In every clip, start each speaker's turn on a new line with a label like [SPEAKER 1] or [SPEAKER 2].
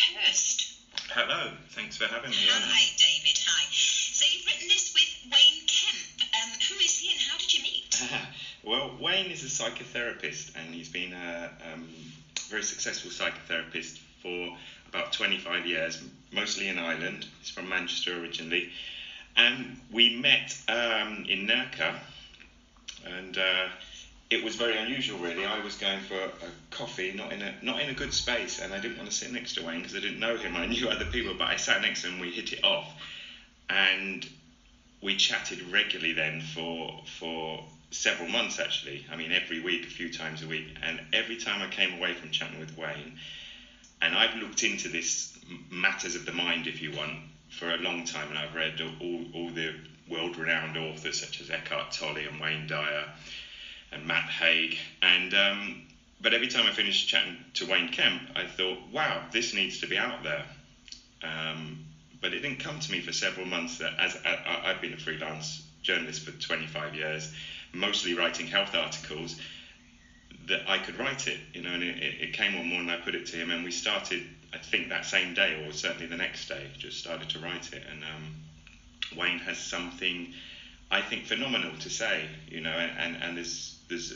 [SPEAKER 1] Hurst.
[SPEAKER 2] Hello, thanks for having me on.
[SPEAKER 1] Hi, David, hi. So you've written this with Wayne Kemp. Who is he and how did you meet?
[SPEAKER 2] Well, Wayne is a psychotherapist, and he's been a very successful psychotherapist for about 25 years, mostly in Ireland. He's from Manchester originally. And we met in Nurka, and it was very unusual, really. I was going for a coffee, not in a good space, and I didn't want to sit next to Wayne because I didn't know him. I knew other people, but I sat next to him. We hit it off, and we chatted regularly then for several months, actually. I mean, every week, a few times a week, and every time I came away from chatting with Wayne, and I've looked into this matters of the mind, if you want, for a long time, and I've read all the world-renowned authors such as Eckhart Tolle and Wayne Dyer and Matt Haig, and but every time I finished chatting to Wayne Kemp, I thought, wow, this needs to be out there. But it didn't come to me for several months that as I've been a freelance journalist for 25 years, mostly writing health articles, that I could write it, and it came on morning. I put it to him, and we started, I think that same day, or certainly the next day, just started to write it. And Wayne has something, I think, phenomenal to say, and there's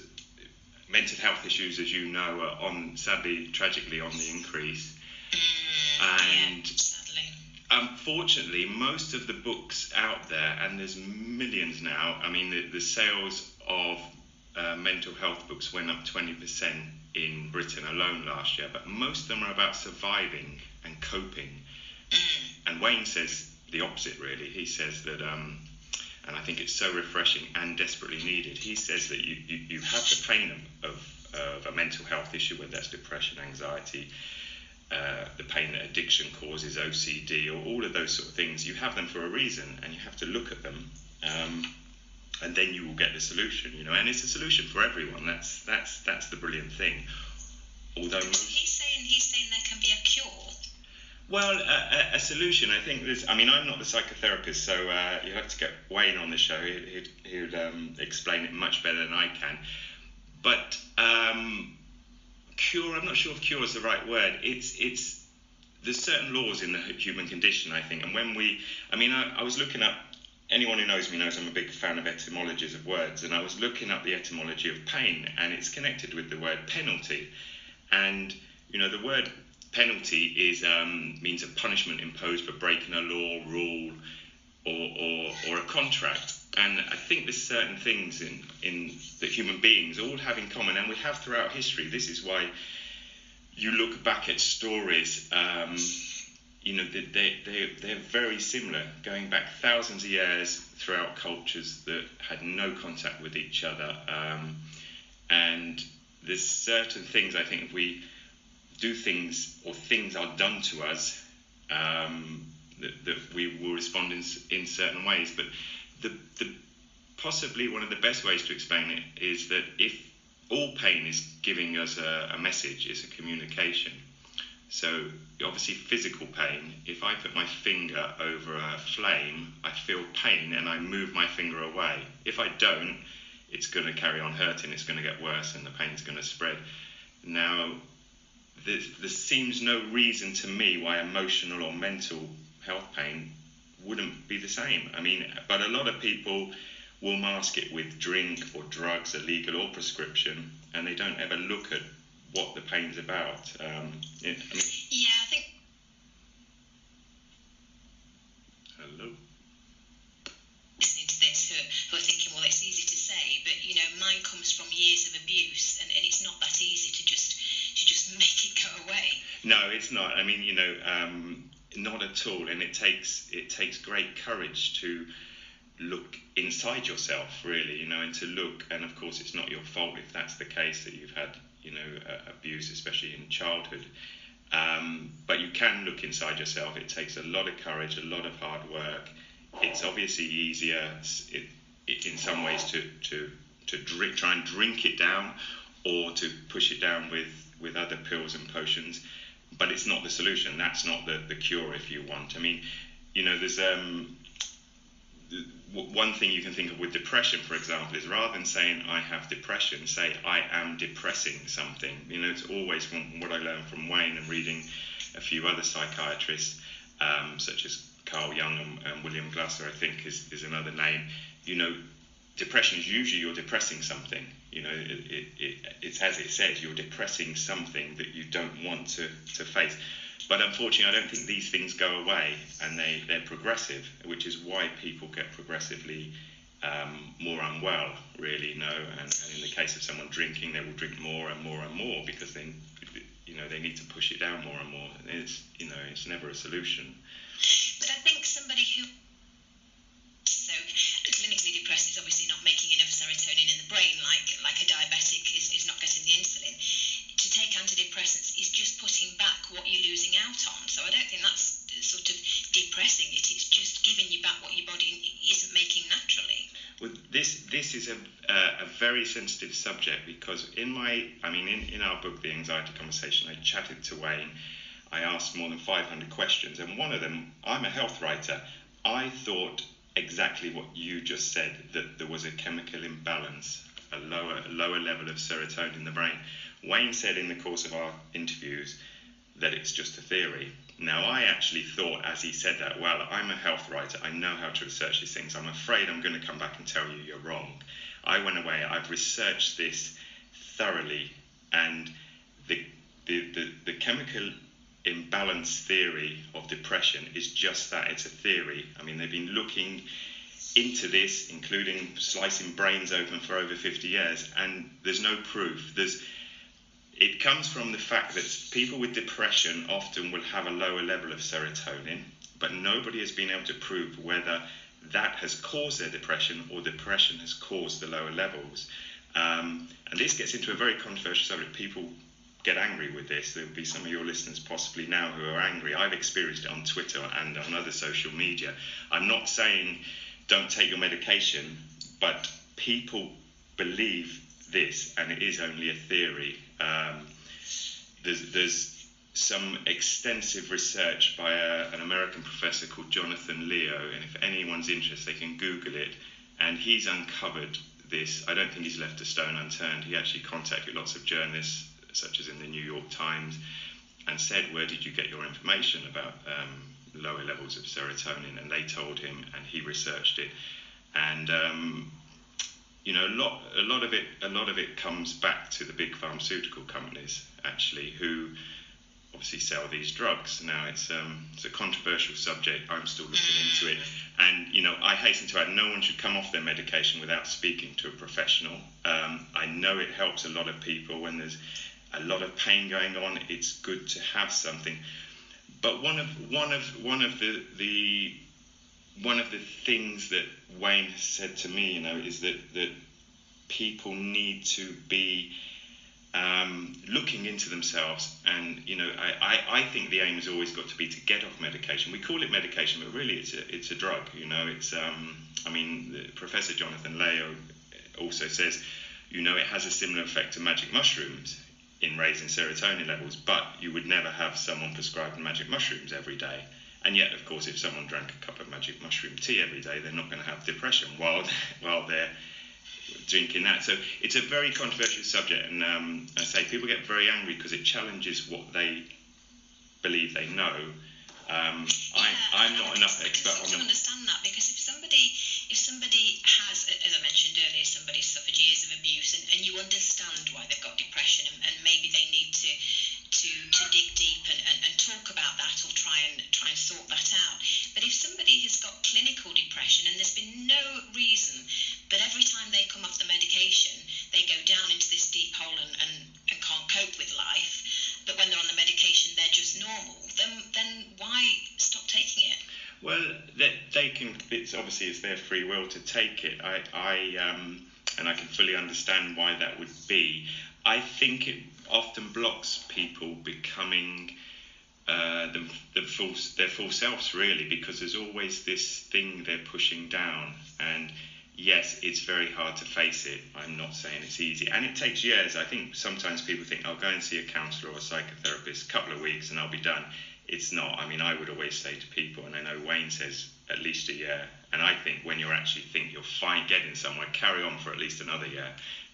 [SPEAKER 2] mental health issues, as you know, are sadly, tragically on the increase. And
[SPEAKER 1] yeah, sadly.
[SPEAKER 2] Unfortunately, most of the books out there, and there's millions now, I mean, the sales of mental health books went up 20% in Britain alone last year, but most of them are about surviving and coping. And Wayne says the opposite, really. He says that, and I think it's so refreshing and desperately needed, he says that you have the pain of a mental health issue, whether that's depression, anxiety, the pain that addiction causes, OCD, or all of those sort of things. You have them for a reason, and you have to look at them, and then you will get the solution, and it's a solution for everyone. That's the brilliant thing. Although
[SPEAKER 1] he's saying there can be a cure.
[SPEAKER 2] Well, a solution, I think I'm not the psychotherapist, so you have to get Wayne on the show. He'd explain it much better than I can. But cure, I'm not sure if cure is the right word. There's certain laws in the human condition, I think. And when I was looking up, anyone who knows me knows I'm a big fan of etymologies of words, and I was looking up the etymology of pain, and it's connected with the word penalty. And, the word penalty means a punishment imposed for breaking a law, rule, or a contract. And I think there's certain things in that human beings all have in common, and we have throughout history. This is why you look back at stories, they're very similar, going back thousands of years throughout cultures that had no contact with each other. And there's certain things, I think, if we do things, or things are done to us, that we will respond in certain ways. But the possibly one of the best ways to explain it is that if all pain is giving us a message, it's a communication. So obviously physical pain, if I put my finger over a flame, I feel pain and I move my finger away. If I don't, it's going to carry on hurting, it's going to get worse, and the pain's going to spread. Now, there seems no reason to me why emotional or mental health pain wouldn't be the same. But a lot of people will mask it with drink or drugs, illegal or prescription, and they don't ever look at what the pain's about.
[SPEAKER 1] Yeah, I think.
[SPEAKER 2] Hello.
[SPEAKER 1] Listening to this, who are thinking, well, it's easy to say, but mine comes from years of abuse, and it's not that easy to just make it go away.
[SPEAKER 2] No, it's not. Not at all. And it takes great courage to look inside yourself, really, and to look. And of course, it's not your fault if that's the case, that you've had, abuse, especially in childhood. But you can look inside yourself. It takes a lot of courage, a lot of hard work. It's obviously easier in some ways to try and drink it down, or to push it down with other pills and potions, but it's not the solution. That's not the cure, if you want. There's one thing you can think of with depression, for example, is rather than saying I have depression, say I am depressing something. You know, it's always from what I learned from Wayne and reading a few other psychiatrists, such as Carl Jung and William Glasser, I think is another name. You know, depression is usually you're depressing something. You know, it's as it says, you're depressing something that you don't want to face. But unfortunately, I don't think these things go away, and they're progressive, which is why people get progressively more unwell, really, and in the case of someone drinking, they will drink more and more and more because they need to push it down more and more. It's never a solution.
[SPEAKER 1] But I think somebody who clinically depressed is obviously not making enough serotonin in the brain, like a diabetic is not getting the insulin. To take antidepressants is just putting back what you're losing out on. So I don't think that's sort of depressing it. It's just giving you back what your body isn't making naturally.
[SPEAKER 2] Well, this is a very sensitive subject because in our book, The Anxiety Conversation, I chatted to Wayne. I asked more than 500 questions, and one of them, I'm a health writer. I thought exactly what you just said, that there was a chemical imbalance, a lower level of serotonin in the brain. Wayne said in the course of our interviews that it's just a theory. Now, I actually thought, as he said that, well, I'm a health writer, I know how to research these things, I'm afraid I'm going to come back and tell you you're wrong. I went away, I've researched this thoroughly, and the chemical imbalance theory of depression is just that, it's a theory. I mean, they've been looking into this, including slicing brains open for over 50 years, and there's no proof. It comes from the fact that people with depression often will have a lower level of serotonin, but nobody has been able to prove whether that has caused their depression or depression has caused the lower levels. And this gets into a very controversial subject. People get angry with this. There will be some of your listeners possibly now who are angry. I've experienced it on Twitter and on other social media. I'm not saying don't take your medication, but people believe this, and it is only a theory. There's some extensive research by an American professor called Jonathan Leo, and if anyone's interested, they can Google it, and he's uncovered this. I don't think he's left a stone unturned. He actually contacted lots of journalists, such as in the New York Times, and said, where did you get your information about lower levels of serotonin? And they told him, and he researched it. And a lot of it comes back to the big pharmaceutical companies, actually, who obviously sell these drugs. Now, it's a controversial subject. I'm still looking into it. And, I hasten to add, no one should come off their medication without speaking to a professional. I know it helps a lot of people when there's a lot of pain going on. It's good to have something. But one of the things that Wayne has said to me, is that people need to be looking into themselves, and I think the aim has always got to be to get off medication. We call it medication, but really it's a drug. It's Professor Jonathan Leo also says, it has a similar effect to magic mushrooms in raising serotonin levels, but you would never have someone prescribed magic mushrooms every day. And yet, of course, if someone drank a cup of magic mushroom tea every day, they're not going to have depression while they're drinking that. So it's a very controversial subject, and I say people get very angry because it challenges what they believe they know. I'm not enough expert on
[SPEAKER 1] to understand that, because if somebody has, as I mentioned earlier, somebody suffered years of abuse, and you understand why they've got depression, and maybe they need to dig deep and talk about that, or try and sort that out. But if somebody has got clinical depression and there's been no reason, but every time they come off the medication, they go down into this deep hole and can't cope with life, but when they're on the medication, they're just normal, then why stop taking it?
[SPEAKER 2] Well, they can. It's obviously it's their free will to take it. And I can fully understand why that would be. I think it often blocks people becoming their full selves, really, because there's always this thing they're pushing down. And yes, it's very hard to face it. I'm not saying it's easy, and it takes years. I think sometimes people think I'll go and see a counsellor or a psychotherapist, a couple of weeks, and I'll be done. it's not. I mean, I would always say to people, and I know Wayne says at least a year, and I think when you actually think you're fine getting somewhere, carry on for at least another year,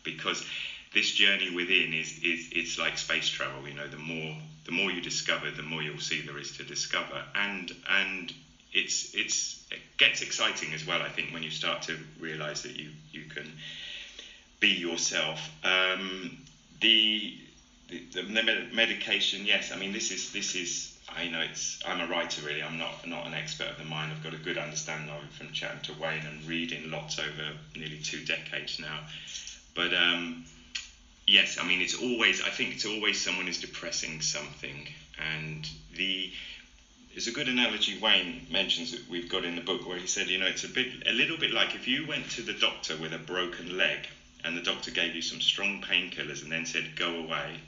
[SPEAKER 2] because this journey within is it's like space travel. You know, the more you discover, the more you'll see there is to discover, and it gets exciting as well, I think, when you start to realise that you can be yourself. The medication, yes. I mean, this is. I know I'm a writer really. I'm not an expert of the mind. I've got a good understanding of it from chatting to Wayne and reading lots over nearly 2 decades now. But yes, I mean, I think it's always someone is depressing something, and there's a good analogy Wayne mentions that we've got in the book where he said, you know, it's a little bit like if you went to the doctor with a broken leg and the doctor gave you some strong painkillers and then said, go away.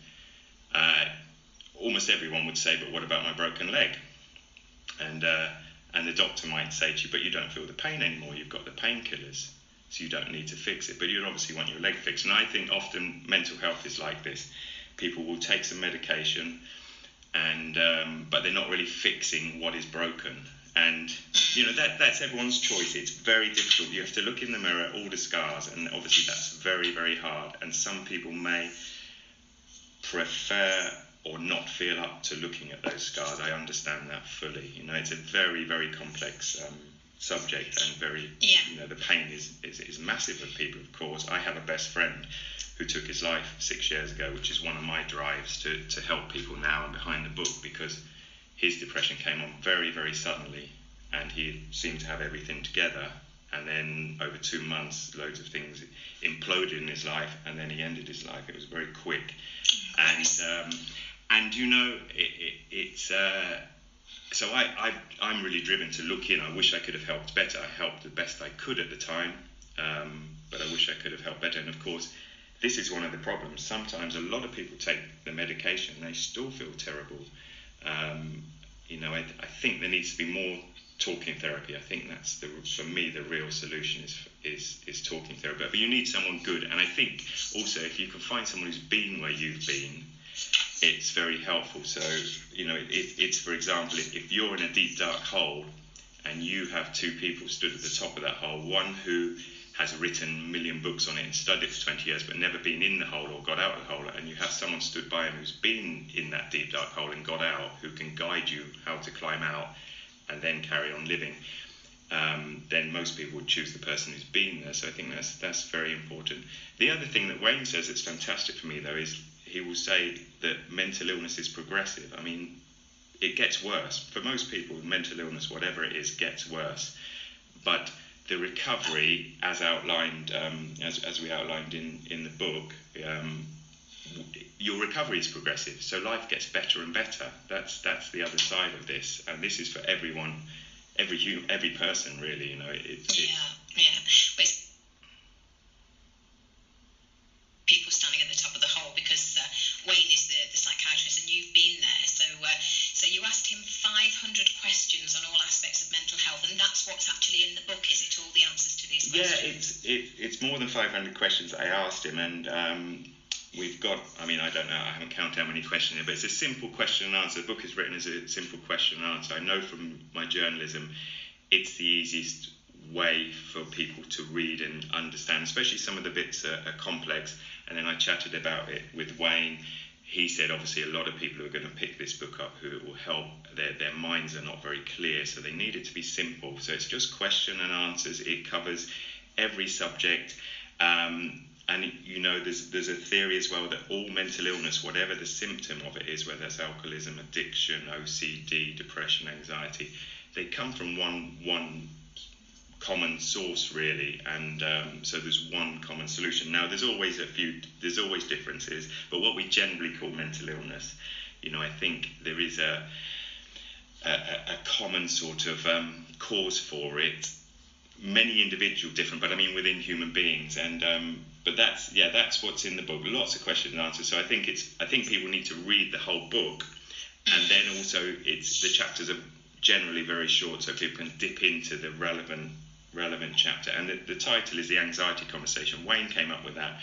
[SPEAKER 2] Almost everyone would say, but what about my broken leg? And the doctor might say to you, but you don't feel the pain anymore. You've got the painkillers, so you don't need to fix it. But you'd obviously want your leg fixed. And I think often mental health is like this. People will take some medication, and but they're not really fixing what is broken. And you know, that's everyone's choice. It's very difficult. You have to look in the mirror at all the scars, and obviously that's very, very hard. And some people may prefer or not feel up to looking at those scars. I understand that fully. You know, it's a very, very complex subject, and very, you know, the pain is massive with people, of course. I have a best friend who took his life 6 years ago, which is one of my drives to help people now and behind the book, because his depression came on very, very suddenly, and he seemed to have everything together, and then over 2 months loads of things imploded in his life, and then he ended his life. It was very quick. And you know, it's so I'm really driven to look in. I wish I could have helped better. I helped the best I could at the time, but I wish I could have helped better. And of course, this is one of the problems. Sometimes a lot of people take the medication and they still feel terrible. You know, I think there needs to be more talking therapy. I think that's for me the real solution is talking therapy. But you need someone good. And I think also if you can find someone who's been where you've been, it's very helpful. So, you know, it's for example, if you're in a deep dark hole and you have 2 people stood at the top of that hole, one who has written a million books on it and studied it for 20 years but never been in the hole or got out of the hole, and you have someone stood by him who's been in that deep dark hole and got out, who can guide you how to climb out and then carry on living, then most people would choose the person who's been there. So I think that's very important. The other thing that Wayne says that's fantastic for me, though, is he will say that mental illness is progressive. I mean, it gets worse. For most people, mental illness, whatever it is, gets worse. But the recovery, as outlined, as we outlined in the book, your recovery is progressive. So life gets better and better. That's the other side of this. And this is for everyone, every person, really. You know,
[SPEAKER 1] But people standing at the top of the hole, because Wayne is the psychiatrist and you've been there. So you asked him 500 questions on all aspects of mental health, and that's what's actually in the book, is it? All the answers to these questions?
[SPEAKER 2] Yeah, it's more than 500 questions I asked him, and we've got, I mean, I don't know, I haven't counted how many questions here, but it's a simple question and answer. The book is written as a simple question and answer. I know from my journalism, it's the easiest way for people to read and understand, especially some of the bits are complex. And then I chatted about it with Wayne. He said obviously a lot of people who are going to pick this book up who it will help, their minds are not very clear, so they need it to be simple. So it's just question and answers. It covers every subject, and you know, there's a theory as well that all mental illness, whatever the symptom of it is, whether it's alcoholism, addiction, OCD, depression, anxiety, they come from one common source, really, and so there's one common solution. Now there's always differences, but what we generally call mental illness, you know, I think there is a common sort of cause for it. Many individual different, but I mean within human beings, and but that's what's in the book. Lots of questions and answers. So I think people need to read the whole book, and then also the chapters are generally very short, so people can dip into the relevant chapter. And the title is The Anxiety Conversation. Wayne came up with that.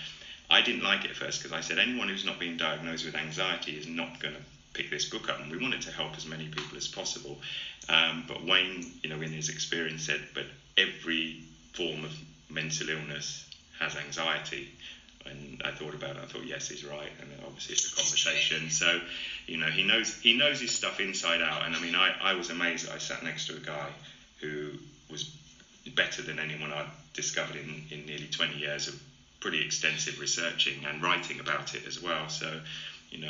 [SPEAKER 2] I didn't like it at first because I said anyone who's not been diagnosed with anxiety is not going to pick this book up, and we wanted to help as many people possible. But Wayne, in his experience said, but every form of mental illness has anxiety. And I thought about it. I thought, yes, he's right. And obviously, it's a conversation. So, he knows his stuff inside out. And I mean, I was amazed that I sat next to a guy who was better than anyone I'd discovered in nearly 20 years of pretty extensive researching and writing about it as well. So,
[SPEAKER 1] Yeah.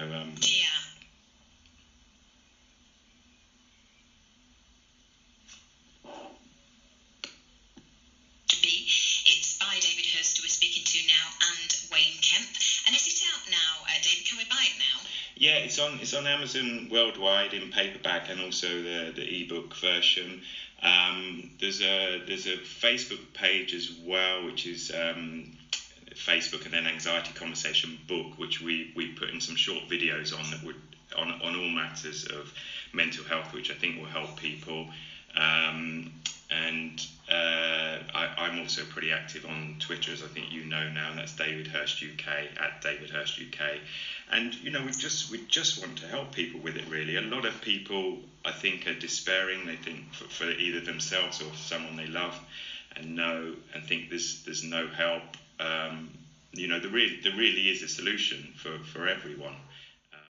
[SPEAKER 1] It's by David Hurst, who we're speaking to now, and Wayne Kemp. And is it out now, David? Can we buy it now?
[SPEAKER 2] Yeah, it's on Amazon worldwide in paperback and also the ebook version. There's a Facebook page as well, which is Facebook and then Anxiety Conversation Book, which we put in some short videos on that would on all matters of mental health, which I think will help people. I'm also pretty active on Twitter, as I think you know now, and that's David Hurst UK, at David Hurst UK. And we just want to help people with it, really. A lot of people, I think, are despairing. They think for either themselves or someone they love, and think there's no help. There really is a solution for everyone.